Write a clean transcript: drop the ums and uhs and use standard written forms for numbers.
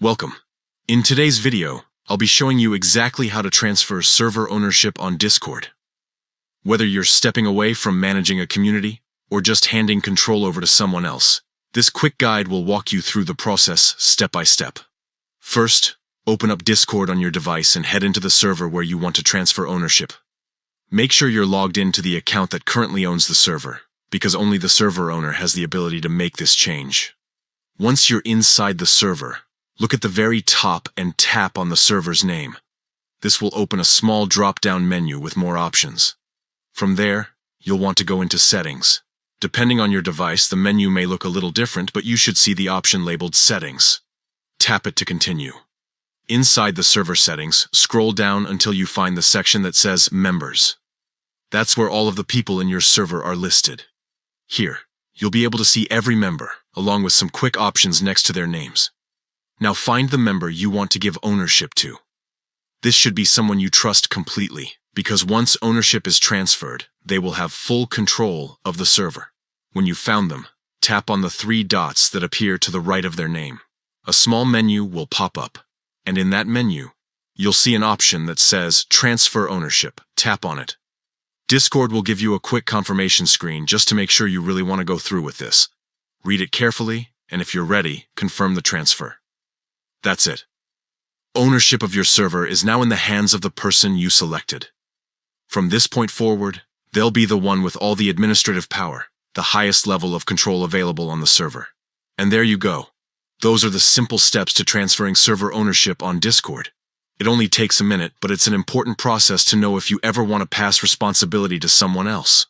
Welcome. In today's video, I'll be showing you exactly how to transfer server ownership on Discord. Whether you're stepping away from managing a community or just handing control over to someone else, this quick guide will walk you through the process step by step. First, open up Discord on your device and head into the server where you want to transfer ownership. Make sure you're logged into the account that currently owns the server, because only the server owner has the ability to make this change. Once you're inside the server, look at the very top and tap on the server's name. This will open a small drop-down menu with more options. From there, you'll want to go into Settings. Depending on your device, the menu may look a little different, but you should see the option labeled Settings. Tap it to continue. Inside the server settings, scroll down until you find the section that says Members. That's where all of the people in your server are listed. Here, you'll be able to see every member, along with some quick options next to their names. Now find the member you want to give ownership to. This should be someone you trust completely, because once ownership is transferred, they will have full control of the server. When you found them, tap on the 3 dots that appear to the right of their name. A small menu will pop up, and in that menu, you'll see an option that says Transfer Ownership. Tap on it. Discord will give you a quick confirmation screen just to make sure you really want to go through with this. Read it carefully, and if you're ready, confirm the transfer. That's it. Ownership of your server is now in the hands of the person you selected. From this point forward, they'll be the one with all the administrative power, the highest level of control available on the server. And there you go. Those are the simple steps to transferring server ownership on Discord. It only takes a minute, but it's an important process to know if you ever want to pass responsibility to someone else.